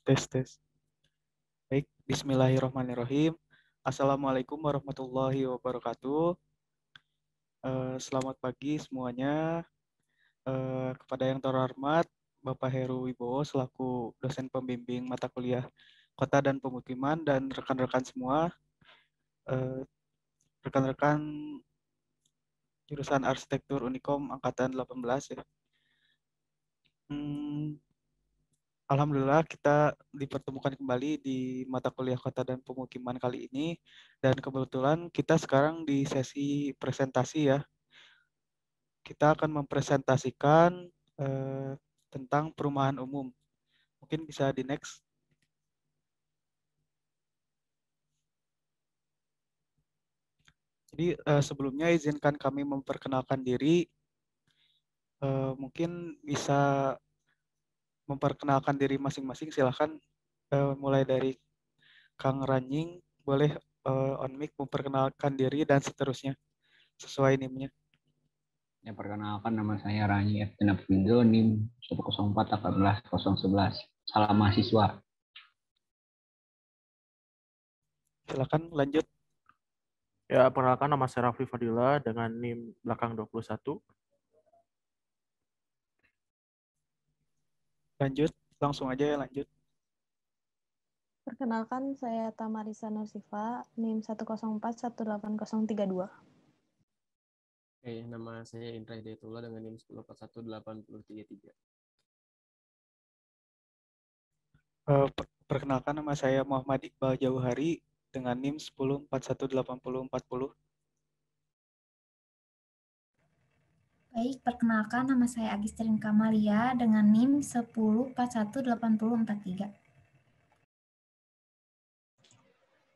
Tes, tes. Baik, bismillahirrahmanirrahim. Assalamualaikum warahmatullahi wabarakatuh. Selamat pagi semuanya. Kepada yang terhormat, Bapak Heru Wibowo selaku dosen pembimbing mata kuliah Kota dan Pemukiman dan rekan-rekan semua, rekan-rekan jurusan Arsitektur Unikom Angkatan 18 ya. Alhamdulillah kita dipertemukan kembali di mata kuliah Kota dan Pemukiman kali ini, dan kebetulan kita sekarang di sesi presentasi ya. Kita akan mempresentasikan tentang perumahan umum. Mungkin bisa di next. Jadi sebelumnya izinkan kami memperkenalkan diri. Mungkin bisa memperkenalkan diri masing-masing. Silahkan mulai dari Kang Ranjing, boleh on mic memperkenalkan diri dan seterusnya sesuai NIM-nya. Ya, perkenalkan, nama saya Rani Eftina Findo, NIM 104-18011. Salam mahasiswa. Silakan lanjut. Ya, perkenalkan, nama saya Rafli Fadila dengan NIM belakang 21. Lanjut, langsung aja ya lanjut. Perkenalkan, saya Tamarisa Nursifa, NIM 104-18032. Oke, nama saya Indra Hidayatullah dengan NIM 10418033. Perkenalkan, nama saya Muhammad Iqbal Jauhari dengan NIM 10418040. Baik, perkenalkan, nama saya Agistrin Kamalia dengan NIM 10418043.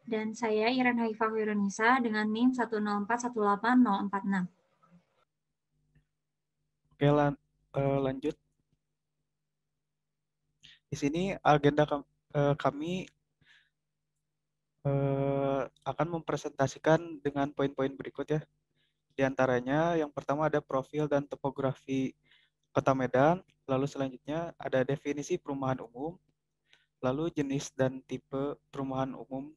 Dan saya Iren Haifah Wirunisa dengan NIM 104-18046. Oke, lanjut. Di sini agenda kami akan mempresentasikan dengan poin-poin berikut ya. Di antaranya yang pertama ada profil dan topografi Kota Medan, lalu selanjutnya ada definisi perumahan umum, lalu jenis dan tipe perumahan umum,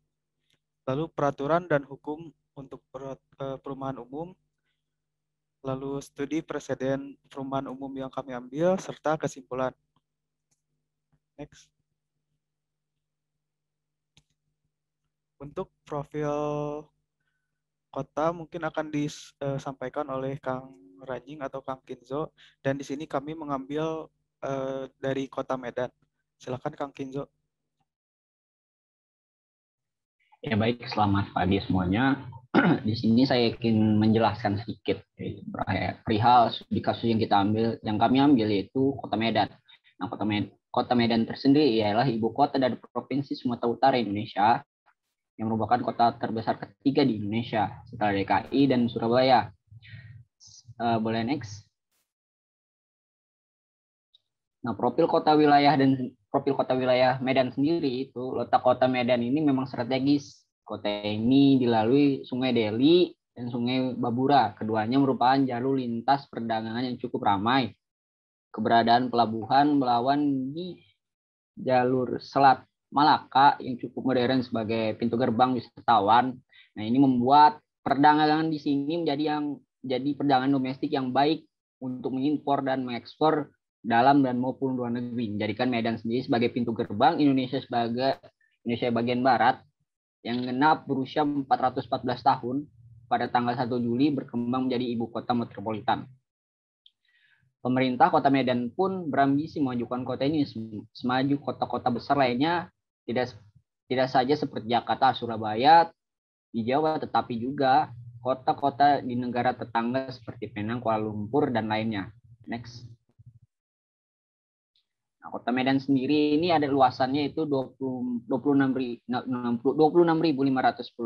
lalu peraturan dan hukum untuk perumahan umum, lalu studi preseden perumahan umum yang kami ambil, serta kesimpulan. Next. Untuk profil kota mungkin akan disampaikan oleh Kang Ranjing atau Kang Kinzo, dan di sini kami mengambil dari Kota Medan. Silakan Kang Kinzo. Ya, baik, selamat pagi semuanya. Di sini saya ingin menjelaskan sedikit perihal studi kasus yang kami ambil yaitu Kota Medan. Nah, Kota Medan tersendiri ialah ibu kota dari Provinsi Sumatera Utara Indonesia, yang merupakan kota terbesar ketiga di Indonesia setelah DKI dan Surabaya. Boleh next. Nah, profil kota wilayah Medan sendiri itu, letak Kota Medan ini memang strategis. Kota ini dilalui Sungai Deli dan Sungai Babura. Keduanya merupakan jalur lintas perdagangan yang cukup ramai. Keberadaan pelabuhan Belawan di jalur Selat Malaka yang cukup modern sebagai pintu gerbang wisatawan. Nah, ini membuat perdagangan di sini menjadi perdagangan domestik yang baik untuk mengimpor dan mengekspor dalam dan maupun luar negeri. Menjadikan Medan sendiri sebagai pintu gerbang Indonesia bagian barat yang genap berusia 414 tahun pada tanggal 1 Juli berkembang menjadi ibu kota metropolitan. Pemerintah Kota Medan pun berambisi memajukan kota ini semaju kota-kota besar lainnya, tidak saja seperti Jakarta, Surabaya di Jawa, tetapi juga kota-kota di negara tetangga seperti Penang, Kuala Lumpur, dan lainnya. Next. Nah, Kota Medan sendiri ini ada luasannya itu 26.510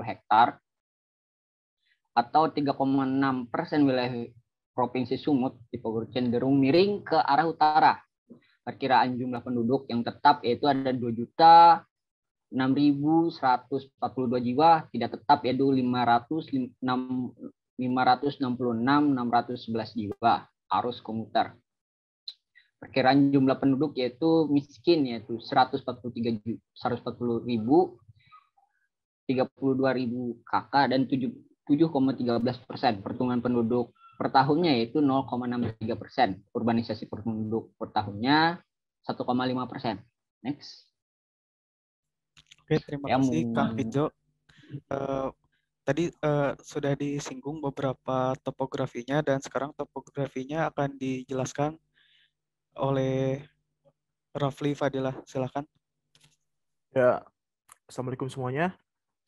hektar atau 3,6% wilayah Provinsi Sumut cenderung miring ke arah utara. Perkiraan jumlah penduduk yang tetap yaitu ada 2.006.142 jiwa, tidak tetap yaitu 566.611 jiwa, arus komuter. perkiraan jumlah penduduk yaitu miskin yaitu 140.000 32.000 KK dan 7,13%. Pertumbuhan penduduk per tahunnya yaitu 0,63%. Urbanisasi penduduk per tahunnya 1,5%. Next. Oke, terima kasih Kang Pinjo. Tadi sudah disinggung beberapa topografinya dan sekarang topografinya akan dijelaskan oleh Rafli Fadilah. Silakan. Ya, Assalamualaikum semuanya.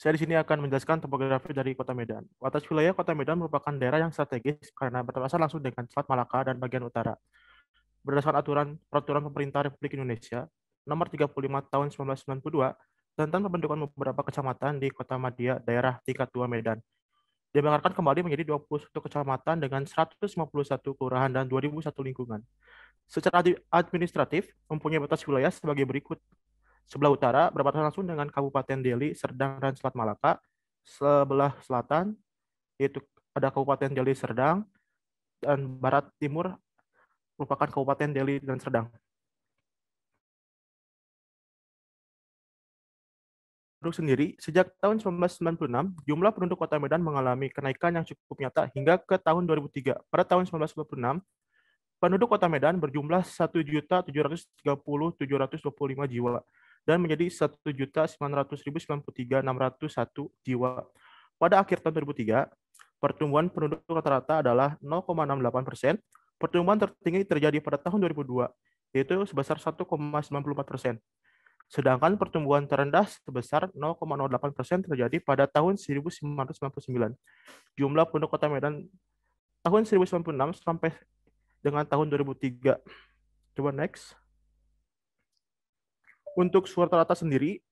Saya di sini akan menjelaskan topografi dari Kota Medan. Atas wilayah Kota Medan merupakan daerah yang strategis karena berbatasan langsung dengan Selat Malaka dan bagian utara. Berdasarkan peraturan pemerintah Republik Indonesia Nomor 35 Tahun 1992 tentang pembentukan beberapa kecamatan di Kota Madia, daerah tingkat 2 Medan, dianggarkan kembali menjadi 21 kecamatan dengan 151 kelurahan dan 2001 lingkungan. Secara administratif, mempunyai batas wilayah sebagai berikut. Sebelah utara berbatasan langsung dengan Kabupaten Deli, Serdang, dan Selat Malaka. Sebelah selatan, yaitu ada Kabupaten Deli, Serdang, dan barat timur merupakan Kabupaten Deli dan Serdang. Penduduk sendiri, sejak tahun 1996, jumlah penduduk Kota Medan mengalami kenaikan yang cukup nyata hingga ke tahun 2003. Pada tahun 1996, penduduk Kota Medan berjumlah 1.730.725 jiwa dan menjadi 1.900.093.601 jiwa. Pada akhir tahun 2003, pertumbuhan penduduk rata-rata adalah 0,68%. Pertumbuhan tertinggi terjadi pada tahun 2002, yaitu sebesar 1,94%. Sedangkan pertumbuhan terendah sebesar 0,08% terjadi pada tahun 1999. Jumlah penduduk Kota Medan tahun 1996 sampai dengan tahun 2003. Coba next. Untuk suhu rata-rata sendiri,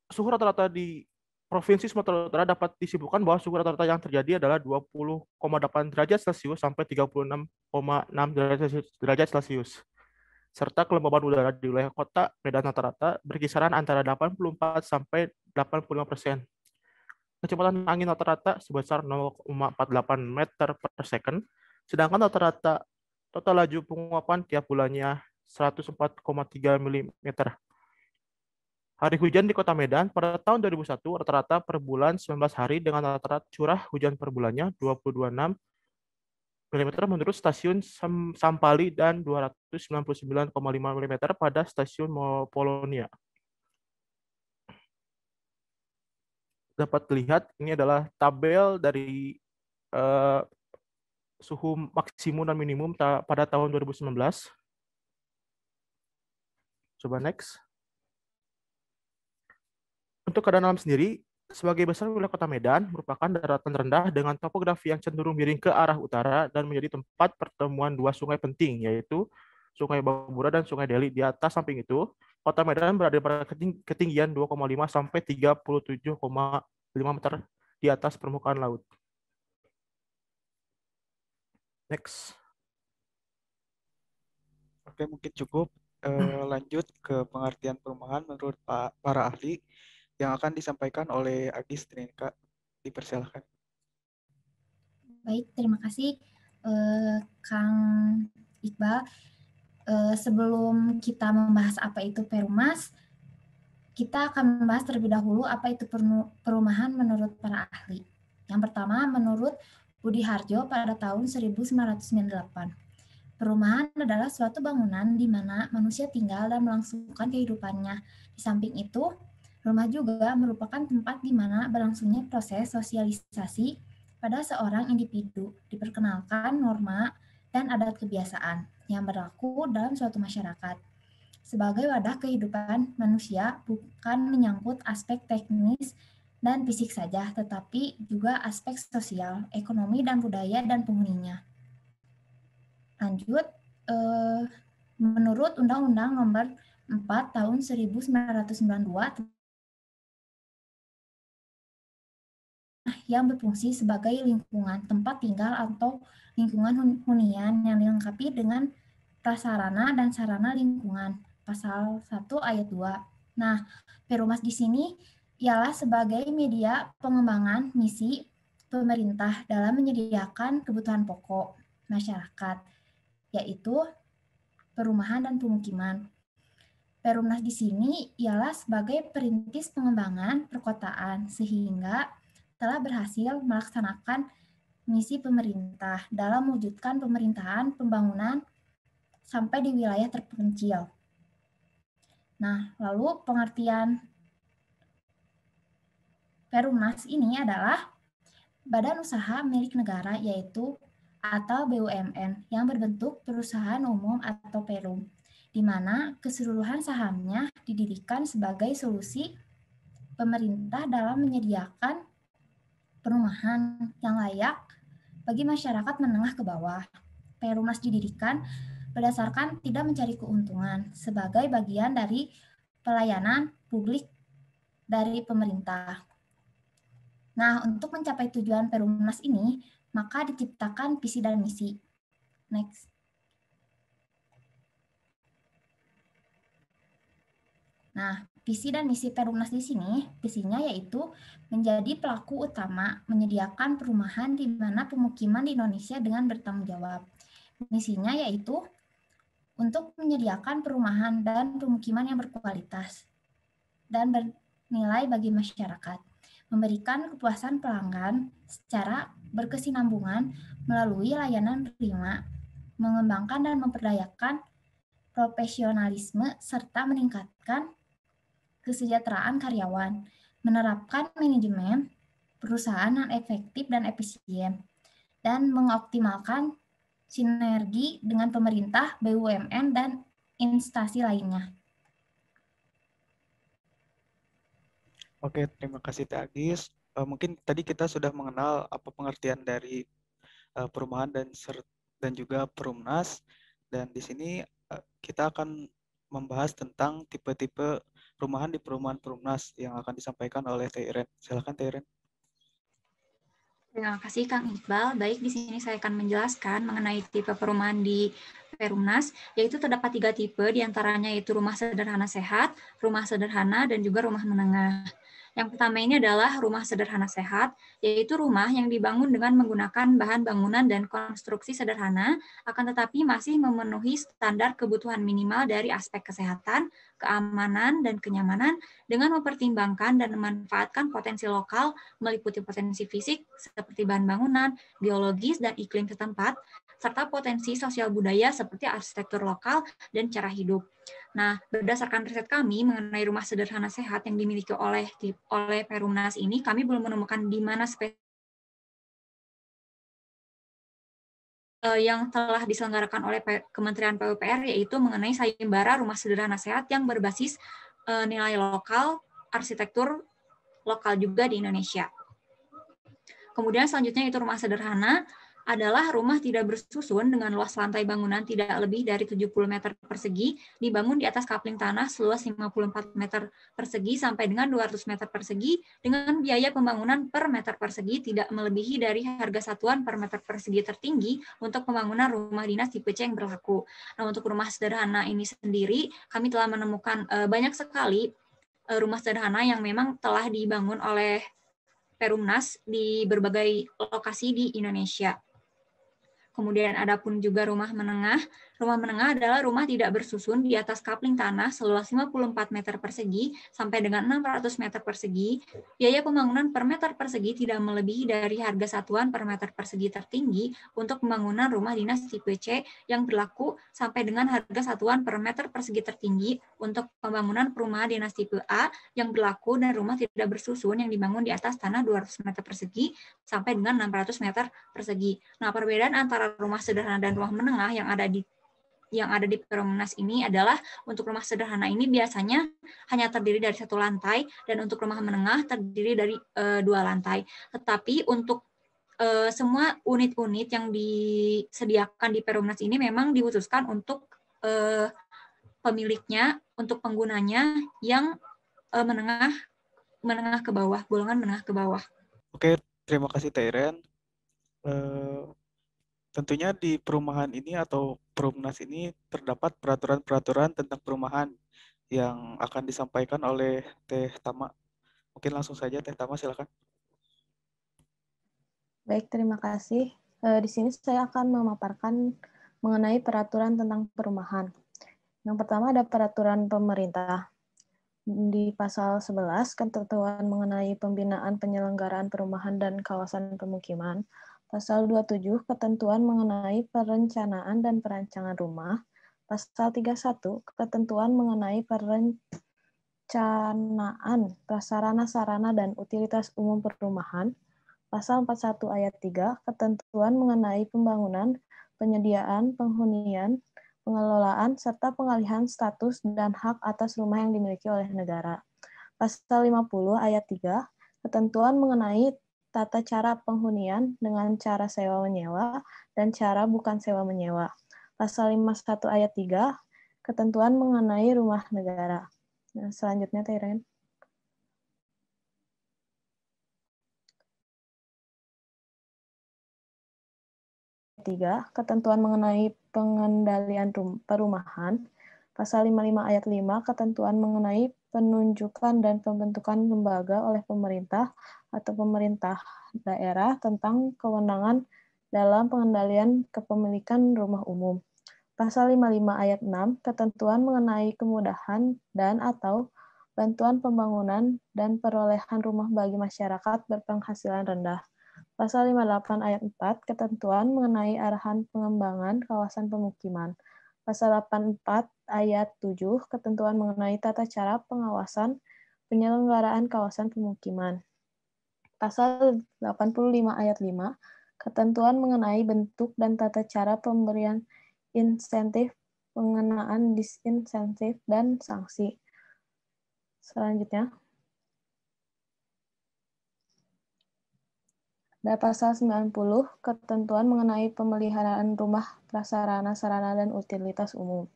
suhu rata-rata di Provinsi Sumatera Utara dapat disimpulkan bahwa suhu rata-rata yang terjadi adalah 20,8 derajat Celcius sampai 36,6 derajat Celcius. Serta kelembaban udara di wilayah Kota Medan rata-rata berkisaran antara 84 sampai 85%. Kecepatan angin rata-rata sebesar 0,48 meter per second, sedangkan rata-rata total laju penguapan tiap bulannya 104,3 mm. Hari hujan di Kota Medan pada tahun 2001 rata-rata per bulan 19 hari dengan rata-rata curah hujan per bulannya 226 mm menurut stasiun Sampali dan 299,5 mm pada stasiun Polonia. Dapat dilihat ini adalah tabel dari suhu maksimum dan minimum pada tahun 2019. Coba next. Untuk keadaan alam sendiri, sebagai besar wilayah Kota Medan merupakan daratan rendah dengan topografi yang cenderung miring ke arah utara dan menjadi tempat pertemuan dua sungai penting, yaitu Sungai Babura dan Sungai Deli. Di atas samping itu, Kota Medan berada pada ketinggian 2,5 sampai 37,5 meter di atas permukaan laut. Next. Oke, mungkin cukup. Lanjut ke pengertian perumahan menurut para ahli yang akan disampaikan oleh Agis Trinka. Dipersilakan. Baik, terima kasih Kang Iqbal. Sebelum kita membahas apa itu Perumas, kita akan membahas terlebih dahulu apa itu perumahan menurut para ahli. Yang pertama, menurut Budi Harjo pada tahun 1998. Perumahan adalah suatu bangunan di mana manusia tinggal dan melangsungkan kehidupannya. Di samping itu, rumah juga merupakan tempat di mana berlangsungnya proses sosialisasi pada seorang individu, diperkenalkan norma dan adat kebiasaan yang berlaku dalam suatu masyarakat. Sebagai wadah kehidupan manusia bukan menyangkut aspek teknis dan fisik saja, tetapi juga aspek sosial, ekonomi, dan budaya dan penghuninya. Lanjut, menurut Undang-Undang Nomor 4 Tahun 1992 yang berfungsi sebagai lingkungan tempat tinggal atau lingkungan hunian yang dilengkapi dengan prasarana dan sarana lingkungan. Pasal 1 ayat 2. Nah, Perumas di sini ialah sebagai media pengembangan misi pemerintah dalam menyediakan kebutuhan pokok masyarakat. yaitu perumahan dan pemukiman. Perumnas di sini ialah sebagai perintis pengembangan perkotaan sehingga telah berhasil melaksanakan misi pemerintah dalam mewujudkan pemerintahan pembangunan sampai di wilayah terpencil. Nah, lalu pengertian Perumnas ini adalah badan usaha milik negara yaitu atau BUMN yang berbentuk perusahaan umum atau perum, di mana keseluruhan sahamnya didirikan sebagai solusi pemerintah dalam menyediakan perumahan yang layak bagi masyarakat menengah ke bawah. Perumnas didirikan berdasarkan tidak mencari keuntungan sebagai bagian dari pelayanan publik dari pemerintah. Nah, untuk mencapai tujuan Perumnas ini, maka diciptakan visi dan misi. Next. Nah, visi dan misi Perumnas di sini, visinya yaitu menjadi pelaku utama menyediakan perumahan di mana pemukiman di Indonesia dengan bertanggung jawab. Misinya yaitu untuk menyediakan perumahan dan pemukiman yang berkualitas dan bernilai bagi masyarakat, memberikan kepuasan pelanggan secara berkesinambungan melalui layanan prima, mengembangkan dan memperdayakan profesionalisme serta meningkatkan kesejahteraan karyawan, menerapkan manajemen perusahaan yang efektif dan efisien, dan mengoptimalkan sinergi dengan pemerintah, BUMN, dan instansi lainnya. Oke, terima kasih Teh Agis. Mungkin tadi kita sudah mengenal apa pengertian dari perumahan dan juga Perumnas. Dan di sini kita akan membahas tentang tipe-tipe perumahan di perumahan Perumnas yang akan disampaikan oleh Teh Iren. Silakan Teh Iren. Terima kasih Kang Iqbal. Baik, di sini saya akan menjelaskan mengenai tipe perumahan di Perumnas, yaitu terdapat 3 tipe, diantaranya yaitu rumah sederhana sehat, rumah sederhana, dan juga rumah menengah. Yang pertama ini adalah rumah sederhana sehat, yaitu rumah yang dibangun dengan menggunakan bahan bangunan dan konstruksi sederhana, akan tetapi masih memenuhi standar kebutuhan minimal dari aspek kesehatan, keamanan, dan kenyamanan, dengan mempertimbangkan dan memanfaatkan potensi lokal meliputi potensi fisik seperti bahan bangunan, biologis, dan iklim setempat, serta potensi sosial budaya seperti arsitektur lokal dan cara hidup. Nah, berdasarkan riset kami mengenai rumah sederhana sehat yang dimiliki oleh Perumnas ini, kami belum menemukan di mana yang telah diselenggarakan oleh Kementerian PUPR, yaitu mengenai sayembara rumah sederhana sehat yang berbasis nilai lokal, arsitektur lokal juga di Indonesia. Kemudian selanjutnya itu rumah sederhana adalah rumah tidak bersusun dengan luas lantai bangunan tidak lebih dari 70 meter persegi, dibangun di atas kapling tanah seluas 54 meter persegi sampai dengan 200 meter persegi, dengan biaya pembangunan per meter persegi tidak melebihi dari harga satuan per meter persegi tertinggi untuk pembangunan rumah dinas tipe C yang berlaku. Nah, untuk rumah sederhana ini sendiri, kami telah menemukan banyak sekali rumah sederhana yang memang telah dibangun oleh Perumnas di berbagai lokasi di Indonesia. Kemudian ada pun juga rumah menengah. Rumah menengah adalah rumah tidak bersusun di atas kapling tanah seluas 54 meter persegi sampai dengan 600 meter persegi. Biaya pembangunan per meter persegi tidak melebihi dari harga satuan per meter persegi tertinggi untuk pembangunan rumah dinas tipe C yang berlaku sampai dengan harga satuan per meter persegi tertinggi untuk pembangunan perumahan dinas tipe A yang berlaku dan rumah tidak bersusun yang dibangun di atas tanah 200 meter persegi sampai dengan 600 meter persegi. Nah, perbedaan antara rumah sederhana dan rumah menengah yang ada di Perumnas ini adalah untuk rumah sederhana ini biasanya hanya terdiri dari 1 lantai dan untuk rumah menengah terdiri dari 2 lantai. Tetapi untuk semua unit-unit yang disediakan di Perumnas ini memang dikhususkan untuk pemiliknya, untuk penggunanya yang menengah ke bawah, golongan menengah ke bawah. Oke, terima kasih Teh Iren. Tentunya di perumahan ini atau Perumnas ini terdapat peraturan-peraturan tentang perumahan yang akan disampaikan oleh Teh Tama. Mungkin langsung saja Teh Tama, silakan. Baik, terima kasih. Di sini saya akan memaparkan mengenai peraturan tentang perumahan. Yang pertama ada peraturan pemerintah. Di pasal 11, ketentuan mengenai pembinaan penyelenggaraan perumahan dan kawasan pemukiman. Pasal 27, ketentuan mengenai perencanaan dan perancangan rumah. Pasal 31, ketentuan mengenai perencanaan prasarana-sarana dan utilitas umum perumahan. Pasal 41 ayat 3, ketentuan mengenai pembangunan, penyediaan, penghunian, pengelolaan, serta pengalihan status dan hak atas rumah yang dimiliki oleh negara. Pasal 50 ayat 3, ketentuan mengenai tata cara penghunian dengan cara sewa-menyewa dan cara bukan sewa-menyewa. Pasal 51 ayat 3, ketentuan mengenai rumah negara. Nah, selanjutnya, Teren. Tiga, ketentuan mengenai pengendalian perumahan. Pasal 55 ayat 5, ketentuan mengenai penunjukan dan pembentukan lembaga oleh pemerintah atau pemerintah daerah tentang kewenangan dalam pengendalian kepemilikan rumah umum. Pasal 55 ayat 6, ketentuan mengenai kemudahan dan atau bantuan pembangunan dan perolehan rumah bagi masyarakat berpenghasilan rendah. Pasal 58 ayat 4, ketentuan mengenai arahan pengembangan kawasan pemukiman. Pasal 84 ayat 7, ketentuan mengenai tata cara pengawasan penyelenggaraan kawasan pemukiman. Pasal 85 ayat 5, ketentuan mengenai bentuk dan tata cara pemberian insentif, pengenaan disinsentif, dan sanksi. Selanjutnya, ada pasal 90, ketentuan mengenai pemeliharaan rumah, prasarana, sarana, dan utilitas umum.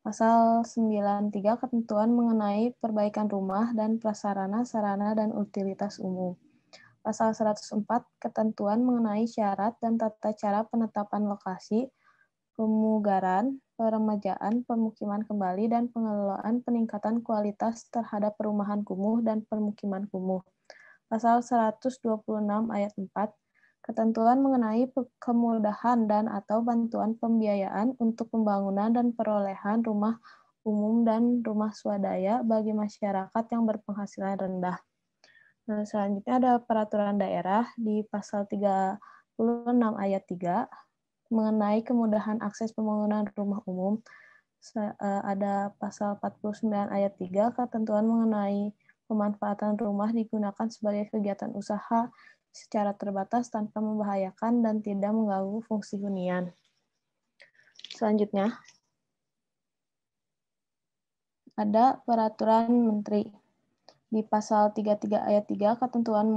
Pasal 93, ketentuan mengenai perbaikan rumah dan prasarana, sarana, dan utilitas umum. Pasal 104, ketentuan mengenai syarat dan tata cara penetapan lokasi, pemugaran, peremajaan, pemukiman kembali, dan pengelolaan peningkatan kualitas terhadap perumahan kumuh dan permukiman kumuh. Pasal 126 ayat 4, ketentuan mengenai kemudahan dan atau bantuan pembiayaan untuk pembangunan dan perolehan rumah umum dan rumah swadaya bagi masyarakat yang berpenghasilan rendah. Nah, selanjutnya ada peraturan daerah di pasal 36 ayat 3 mengenai kemudahan akses pembangunan rumah umum. Ada pasal 49 ayat 3, ketentuan mengenai pemanfaatan rumah digunakan sebagai kegiatan usaha secara terbatas tanpa membahayakan dan tidak mengganggu fungsi hunian. Selanjutnya, ada peraturan menteri. Di pasal 33 ayat 3, ketentuan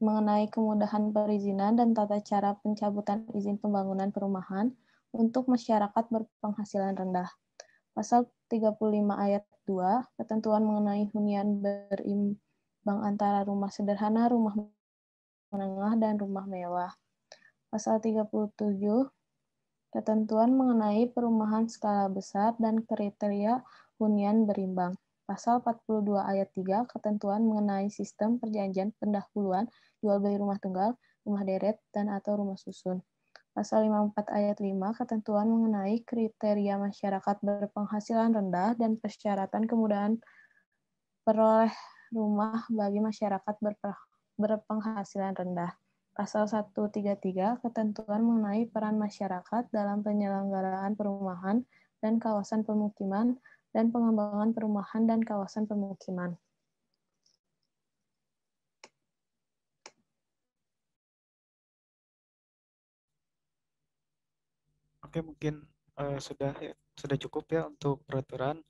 mengenai kemudahan perizinan dan tata cara pencabutan izin pembangunan perumahan untuk masyarakat berpenghasilan rendah. Pasal 35 ayat 2, ketentuan mengenai hunian berimbang antara rumah sederhana, rumah menengah, dan rumah mewah. Pasal 37, ketentuan mengenai perumahan skala besar dan kriteria hunian berimbang. Pasal 42 ayat 3, ketentuan mengenai sistem perjanjian pendahuluan jual beli rumah tunggal, rumah deret, dan atau rumah susun. Pasal 54 ayat 5, ketentuan mengenai kriteria masyarakat berpenghasilan rendah dan persyaratan kemudahan peroleh rumah bagi masyarakat berpenghasilan rendah. Pasal 133, ketentuan mengenai peran masyarakat dalam penyelenggaraan perumahan dan kawasan pemukiman dan pengembangan perumahan dan kawasan pemukiman. Oke, mungkin sudah cukup ya untuk peraturan.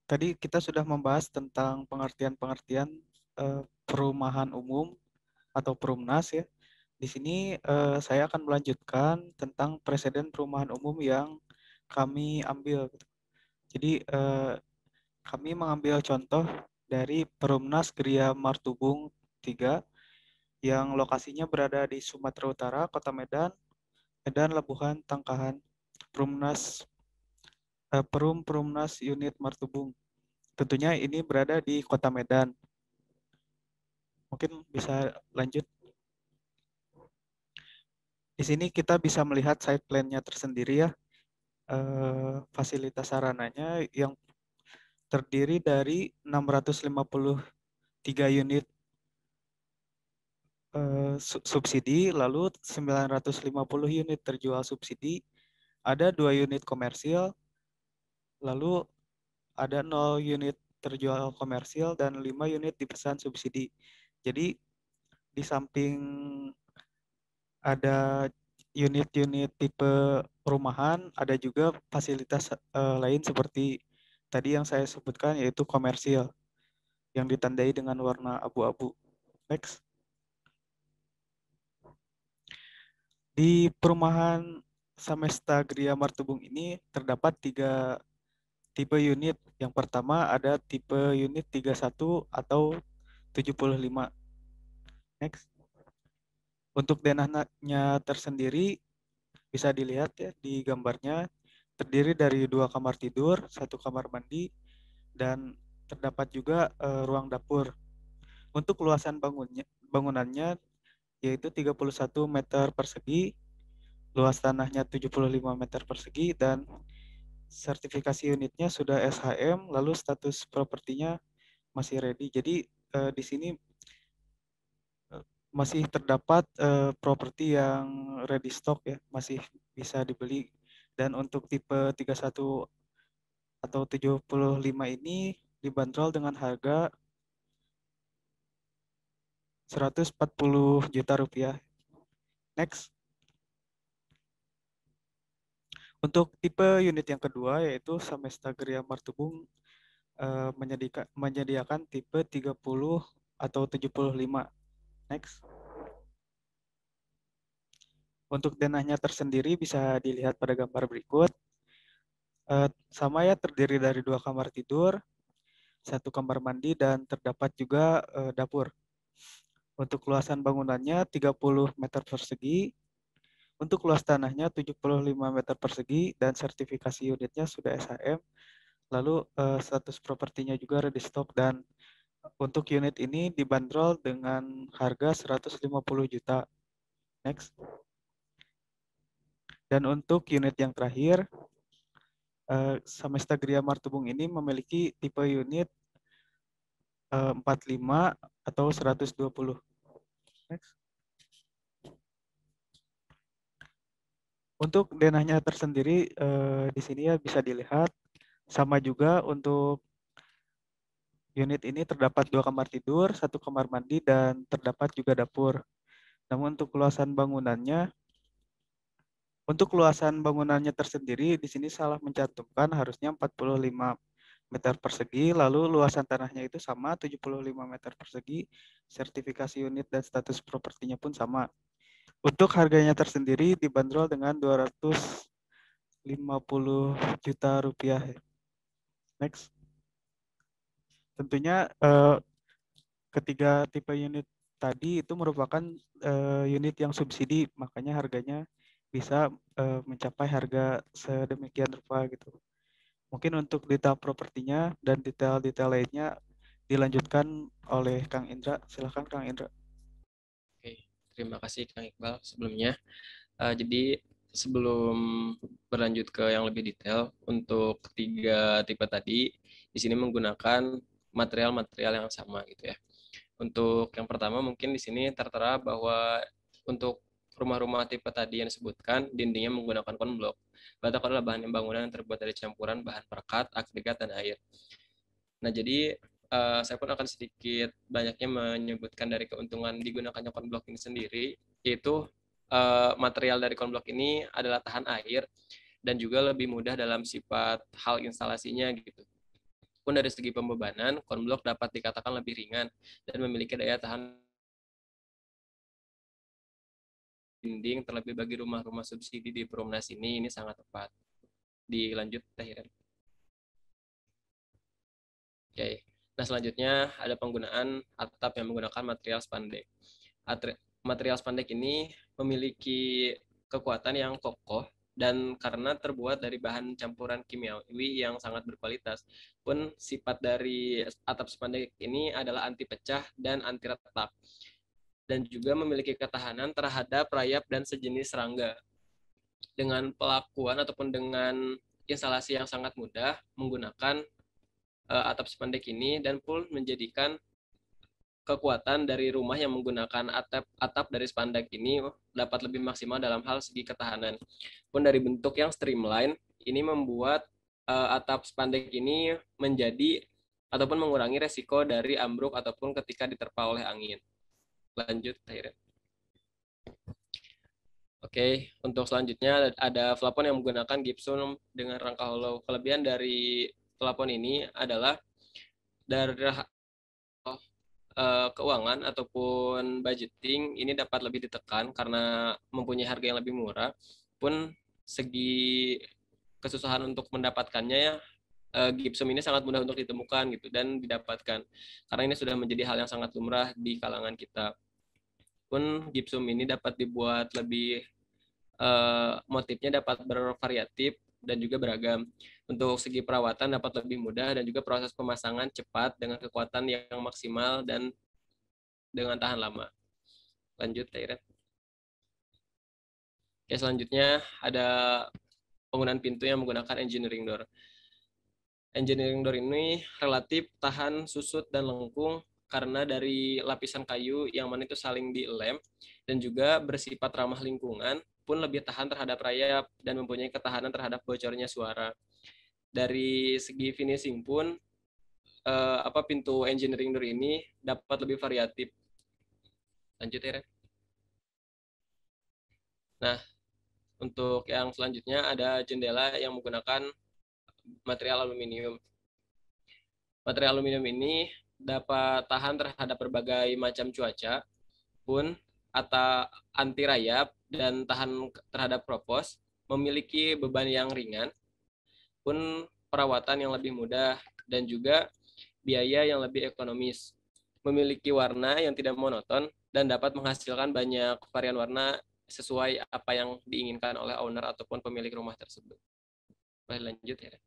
Tadi kita sudah membahas tentang pengertian-pengertian perumahan umum atau Perumnas ya. Di sini saya akan melanjutkan tentang preseden perumahan umum yang kami ambil. Jadi kami mengambil contoh dari Perumnas Geria Martubung 3 yang lokasinya berada di Sumatera Utara, Kota Medan, Labuhan, Tangkahan. Perumnas unit Martubung. Tentunya ini berada di Kota Medan. Mungkin bisa lanjut. Di sini kita bisa melihat site plan-nya tersendiri ya. Fasilitas sarananya yang terdiri dari 653 unit subsidi, lalu 950 unit terjual subsidi, ada 2 unit komersil, lalu ada 0 unit terjual komersil, dan 5 unit dipesan subsidi. Jadi di samping ada unit-unit tipe rumahan, ada juga fasilitas lain seperti tadi yang saya sebutkan, yaitu komersil yang ditandai dengan warna abu-abu. Next. Di perumahan Samesta Gria Martubung ini terdapat 3 tipe unit. Yang pertama ada tipe unit 31 atau 75. Next. Untuk denahnya tersendiri bisa dilihat ya di gambarnya, terdiri dari 2 kamar tidur, 1 kamar mandi, dan terdapat juga ruang dapur. Untuk luasan bangunannya yaitu 31 meter persegi, luas tanahnya 75 meter persegi, dan sertifikasi unitnya sudah SHM, lalu status propertinya masih ready. Jadi di sini masih terdapat properti yang ready stock ya, masih bisa dibeli. Dan untuk tipe 31 atau 75 ini dibanderol dengan harga 140 juta rupiah. Next. Untuk tipe unit yang kedua yaitu Samesta Gria Martubung menyediakan tipe 30 atau 75. Next. Untuk denahnya tersendiri bisa dilihat pada gambar berikut. Sama ya, terdiri dari 2 kamar tidur, 1 kamar mandi, dan terdapat juga dapur. Untuk luasan bangunannya 30 meter persegi, untuk luas tanahnya 75 meter persegi, dan sertifikasi unitnya sudah SHM. Lalu status propertinya juga ready stock, dan untuk unit ini dibanderol dengan harga 150 juta. Next. Dan untuk unit yang terakhir, Samesta Gria Martubung ini memiliki tipe unit 45 atau 120. Next. Untuk denahnya tersendiri di sini ya bisa dilihat, sama juga untuk unit ini terdapat 2 kamar tidur, 1 kamar mandi, dan terdapat juga dapur. Namun untuk luasan bangunannya, tersendiri di sini salah mencantumkan, harusnya 45 meter persegi, lalu luasan tanahnya itu sama 75 meter persegi, sertifikasi unit dan status propertinya pun sama. Untuk harganya tersendiri dibanderol dengan 250 juta rupiah. Next. Tentunya ketiga tipe unit tadi itu merupakan unit yang subsidi, makanya harganya bisa mencapai harga sedemikian rupa gitu. Mungkin untuk detail propertinya dan detail-detail lainnya dilanjutkan oleh Kang Indra. Silakan Kang Indra. Oke, terima kasih Kang Iqbal sebelumnya. Jadi sebelum berlanjut ke yang lebih detail, untuk ketiga tipe tadi, di sini menggunakan material-material yang sama gitu ya. Untuk yang pertama mungkin di sini tertera bahwa untuk rumah-rumah tipe tadi yang disebutkan, dindingnya menggunakan konblok. Batak adalah bahan bangunan yang terbuat dari campuran bahan perekat, agregat, dan air. Nah, jadi saya pun akan sedikit banyaknya menyebutkan dari keuntungan digunakannya konblok ini sendiri, yaitu material dari konblok ini adalah tahan air dan juga lebih mudah dalam sifat hal instalasinya gitu. Pun dari segi pembebanan, konblok dapat dikatakan lebih ringan dan memiliki daya tahan dinding, terlebih bagi rumah-rumah subsidi di Perumnas ini sangat tepat. Dilanjut, Tahiran. Oke. Nah, selanjutnya ada penggunaan atap yang menggunakan material spandek. Material spandek ini memiliki kekuatan yang kokoh dan karena terbuat dari bahan campuran kimiawi yang sangat berkualitas. Pun sifat dari atap spandek ini adalah anti pecah dan anti retak. dan juga memiliki ketahanan terhadap rayap dan sejenis serangga. Dengan pelakuan ataupun dengan instalasi yang sangat mudah menggunakan atap spandek ini, dan pun menjadikan kekuatan dari rumah yang menggunakan atap dari spandek ini dapat lebih maksimal dalam hal segi ketahanan. Pun dari bentuk yang streamline, ini membuat atap spandek ini menjadi ataupun mengurangi resiko dari ambruk ataupun ketika diterpa oleh angin. Lanjut, akhirnya. Oke, untuk selanjutnya ada plafon yang menggunakan gypsum dengan rangka hollow. Kelebihan dari plafon ini adalah dari keuangan ataupun budgeting ini dapat lebih ditekan karena mempunyai harga yang lebih murah. Pun segi kesusahan untuk mendapatkannya ya, gypsum ini sangat mudah untuk ditemukan gitu dan didapatkan karena ini sudah menjadi hal yang sangat lumrah di kalangan kita. Pun gypsum ini dapat dibuat lebih motifnya dapat bervariatif dan juga beragam. Untuk segi perawatan dapat lebih mudah dan juga proses pemasangan cepat dengan kekuatan yang maksimal dan dengan tahan lama. Lanjut, Tairet. Oke, selanjutnya ada penggunaan pintu yang menggunakan engineering door. Engineering door ini relatif tahan susut dan lengkung karena dari lapisan kayu yang mana itu saling dilem dan juga bersifat ramah lingkungan, pun lebih tahan terhadap rayap dan mempunyai ketahanan terhadap bocornya suara. Dari segi finishing pun pintu engineering door ini dapat lebih variatif. Lanjut ya, Ren. Nah, untuk yang selanjutnya ada jendela yang menggunakan material aluminium. Material aluminium ini dapat tahan terhadap berbagai macam cuaca, pun atau anti rayap dan tahan terhadap kropos, memiliki beban yang ringan, pun perawatan yang lebih mudah dan juga biaya yang lebih ekonomis. Memiliki warna yang tidak monoton dan dapat menghasilkan banyak varian warna sesuai apa yang diinginkan oleh owner ataupun pemilik rumah tersebut. Baik, lanjut ya.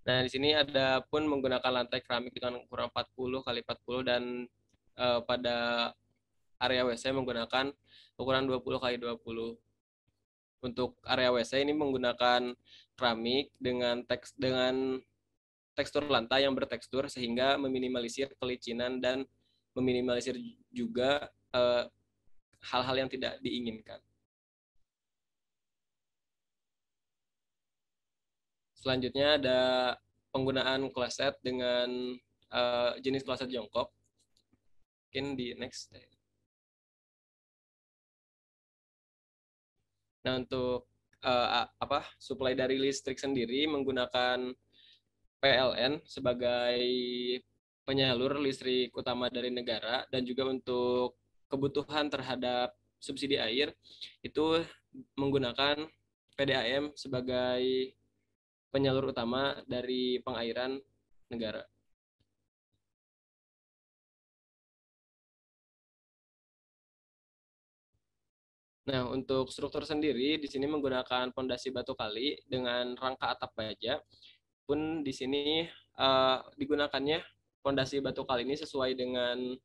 Nah, di sini ada pun menggunakan lantai keramik dengan ukuran 40 x 40 dan pada area WC menggunakan ukuran 20 x 20. Untuk area WC ini menggunakan keramik dengan tekstur lantai yang bertekstur sehingga meminimalisir kelicinan dan meminimalisir juga hal-hal yang tidak diinginkan. Selanjutnya ada penggunaan kloset dengan jenis kloset jongkok. Mungkin di next. Nah, untuk suplai dari listrik sendiri menggunakan PLN sebagai penyalur listrik utama dari negara dan juga untuk kebutuhan terhadap subsidi air itu menggunakan PDAM sebagai penyalur utama dari pengairan negara. Nah, untuk struktur sendiri di sini menggunakan pondasi batu kali dengan rangka atap baja. Pun di sini digunakannya pondasi batu kali ini sesuai dengan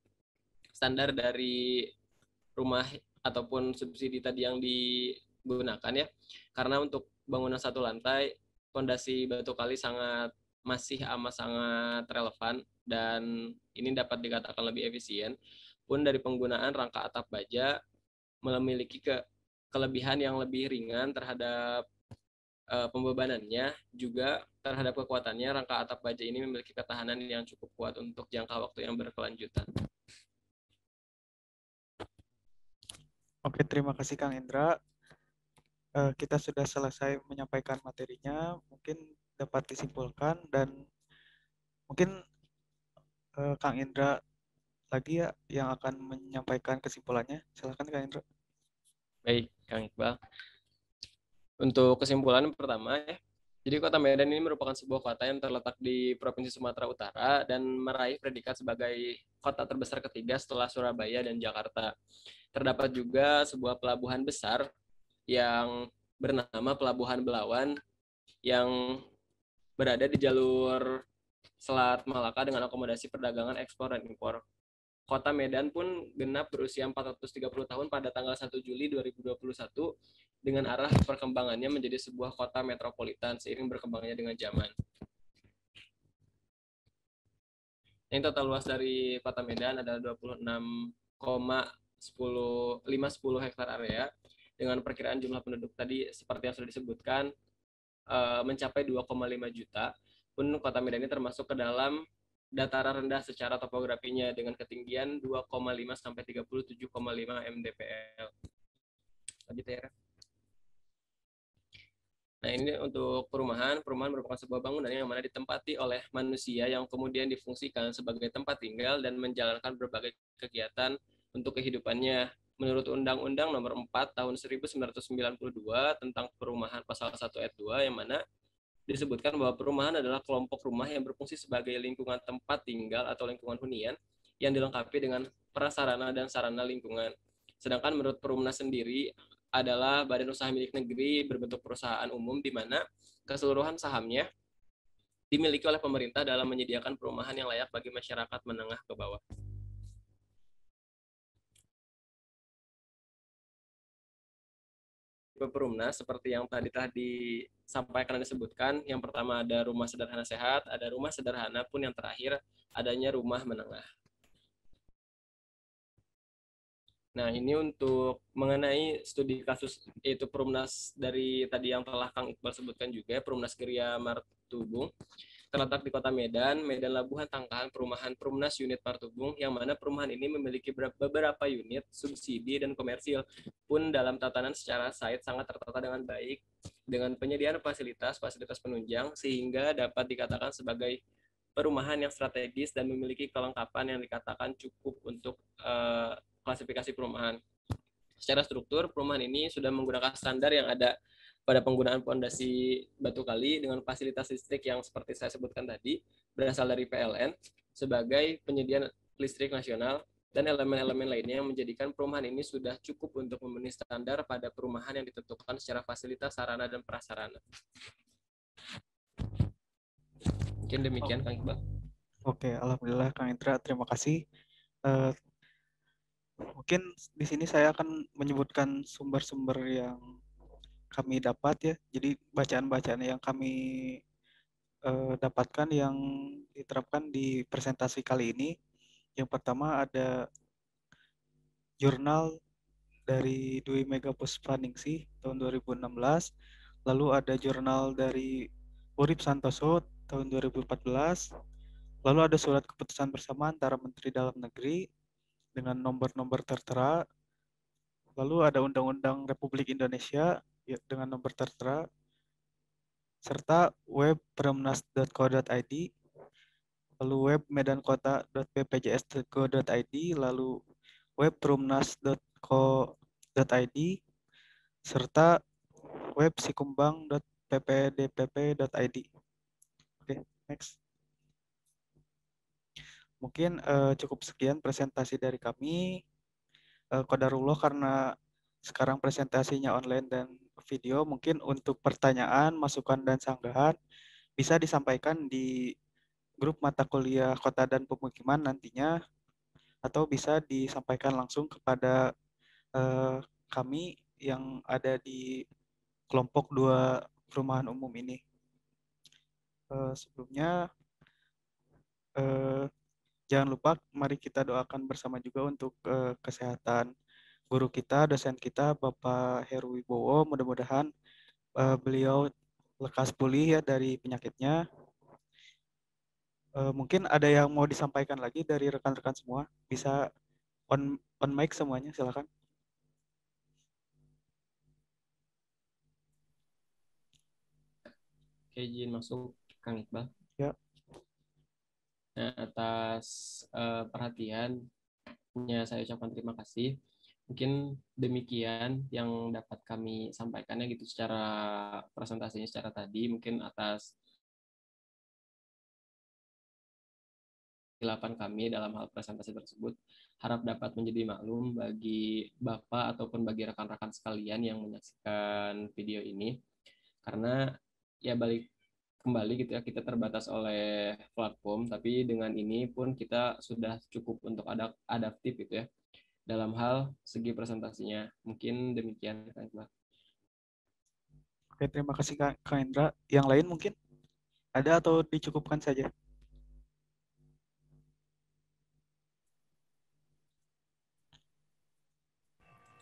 standar dari rumah ataupun subsidi tadi yang digunakan ya. Karena untuk bangunan satu lantai, pondasi batu kali masih amat sangat relevan dan ini dapat dikatakan lebih efisien. Pun dari penggunaan rangka atap baja memiliki kelebihan yang lebih ringan terhadap pembebanannya, juga terhadap kekuatannya. Rangka atap baja ini memiliki ketahanan yang cukup kuat untuk jangka waktu yang berkelanjutan. Oke, terima kasih Kang Indra. Kita sudah selesai menyampaikan materinya, mungkin dapat disimpulkan dan mungkin Kang Indra lagi ya yang akan menyampaikan kesimpulannya. Silakan Kang Indra. Baik, Kang Iqbal. Untuk kesimpulan pertama ya, jadi Kota Medan ini merupakan sebuah kota yang terletak di Provinsi Sumatera Utara dan meraih predikat sebagai kota terbesar ketiga setelah Surabaya dan Jakarta. Terdapat juga sebuah pelabuhan besar yang bernama Pelabuhan Belawan yang berada di jalur Selat Malaka dengan akomodasi perdagangan ekspor dan impor. Kota Medan pun genap berusia 430 tahun pada tanggal 1 Juli 2021 dengan arah perkembangannya menjadi sebuah kota metropolitan seiring berkembangnya dengan zaman. Yang total luas dari Kota Medan adalah 26,510 hektar area dengan perkiraan jumlah penduduk tadi seperti yang sudah disebutkan mencapai 2,5 juta. Pun Kota Medan ini termasuk ke dalam dataran rendah secara topografinya dengan ketinggian 2,5 sampai 37,5 mdpl. Lanjut ya. Nah, ini untuk perumahan. Perumahan merupakan sebuah bangunan yang mana ditempati oleh manusia yang kemudian difungsikan sebagai tempat tinggal dan menjalankan berbagai kegiatan untuk kehidupannya. Menurut Undang-Undang Nomor 4 Tahun 1992 tentang Perumahan Pasal 1 Ayat 2 yang mana disebutkan bahwa perumahan adalah kelompok rumah yang berfungsi sebagai lingkungan tempat tinggal atau lingkungan hunian yang dilengkapi dengan prasarana dan sarana lingkungan. Sedangkan menurut Perumnas sendiri adalah badan usaha milik negeri berbentuk perusahaan umum di mana keseluruhan sahamnya dimiliki oleh pemerintah dalam menyediakan perumahan yang layak bagi masyarakat menengah ke bawah. Perumnas seperti yang tadi telah disampaikan dan disebutkan, yang pertama ada rumah sederhana sehat, ada rumah sederhana, pun yang terakhir adanya rumah menengah. Nah, ini untuk mengenai studi kasus yaitu Perumnas dari tadi yang telah Kang Iqbal sebutkan juga, Perumnas Geria Martubung, terletak di Kota Medan, Medan Labuhan Tangkahan, perumahan Perumnas unit Martubung, yang mana perumahan ini memiliki beberapa unit subsidi dan komersil, pun dalam tatanan secara site sangat tertata dengan baik, dengan penyediaan fasilitas penunjang, sehingga dapat dikatakan sebagai perumahan yang strategis dan memiliki kelengkapan yang dikatakan cukup untuk klasifikasi perumahan. Secara struktur, perumahan ini sudah menggunakan standar yang ada pada penggunaan pondasi batu kali dengan fasilitas listrik yang seperti saya sebutkan tadi, berasal dari PLN sebagai penyediaan listrik nasional dan elemen-elemen lainnya yang menjadikan perumahan ini sudah cukup untuk memenuhi standar pada perumahan yang ditentukan secara fasilitas, sarana, dan prasarana. Mungkin demikian, Kang Iqbal. Oke, alhamdulillah Kang Indra, terima kasih. Mungkin di sini saya akan menyebutkan sumber-sumber yang kami dapat ya. Jadi bacaan-bacaan yang kami dapatkan yang diterapkan di presentasi kali ini. Yang pertama ada jurnal dari Dwi Megapuspaningsih tahun 2016. Lalu ada jurnal dari Urip Santoso tahun 2014. Lalu ada surat keputusan bersama antara Menteri Dalam Negeri dengan nomor-nomor tertera. Lalu ada Undang-Undang Republik Indonesia dengan nomor tertera, serta web perumnas.co.id, lalu web medankota.bpjs.go.id, lalu web perumnas.co.id, serta web sikumbang.ppdpp.id. Oke, next. Mungkin cukup sekian presentasi dari kami. Qadarullah karena sekarang presentasinya online dan video, mungkin untuk pertanyaan, masukan, dan sanggahan bisa disampaikan di grup mata kuliah Kota dan Pemukiman nantinya, atau bisa disampaikan langsung kepada kami yang ada di kelompok 2 perumahan umum ini. Sebelumnya, jangan lupa mari kita doakan bersama juga untuk kesehatan guru kita, dosen kita, Bapak Heru Wibowo. Mudah-mudahan beliau lekas pulih ya dari penyakitnya. Mungkin ada yang mau disampaikan lagi dari rekan-rekan semua. Bisa on mic semuanya, silakan. Oke, izin masuk, Kang Iqbal. Ya. Nah, atas perhatiannya saya ucapkan terima kasih. Mungkin demikian yang dapat kami sampaikannya gitu secara presentasinya secara tadi. Mungkin atas kesilapan kami dalam hal presentasi tersebut, harap dapat menjadi maklum bagi Bapak ataupun bagi rekan-rekan sekalian yang menyaksikan video ini. Karena ya balik kembali gitu ya, kita terbatas oleh platform, tapi dengan ini pun kita sudah cukup untuk adaptif gitu ya dalam hal segi presentasinya. Mungkin demikian Kang Iqbal. Oke, terima kasih Kak Indra. Yang lain mungkin ada atau dicukupkan saja?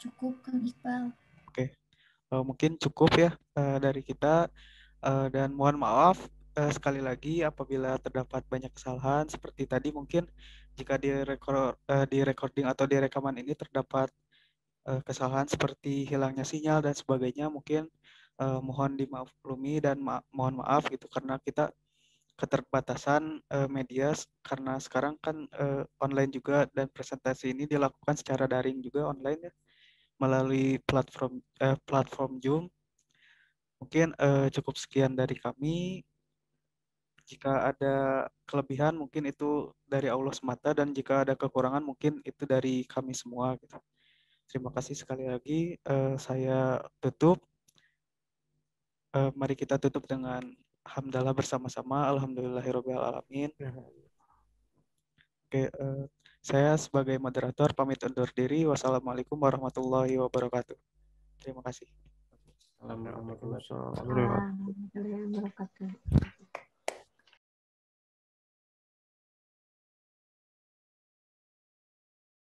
Cukup Kang Iqbal. Oke, mungkin cukup ya dari kita. Dan mohon maaf sekali lagi apabila terdapat banyak kesalahan seperti tadi, mungkin jika di recording atau di rekaman ini terdapat kesalahan seperti hilangnya sinyal dan sebagainya, mungkin mohon dimaklumi dan mohon maaf gitu, karena kita keterbatasan media karena sekarang kan online juga, dan presentasi ini dilakukan secara daring juga online ya, melalui platform Zoom. Mungkin cukup sekian dari kami. Jika ada kelebihan mungkin itu dari Allah semata, dan jika ada kekurangan mungkin itu dari kami semua gitu. Terima kasih sekali lagi. Saya tutup. Mari kita tutup dengan hamdalah bersama-sama. Alhamdulillahirabbil alamin. Oke, saya sebagai moderator pamit undur diri. Wassalamualaikum warahmatullahi wabarakatuh. Terima kasih. Assalamualaikum warahmatullahi Waalaikumsalam. Warahmatullahi wabarakatuh.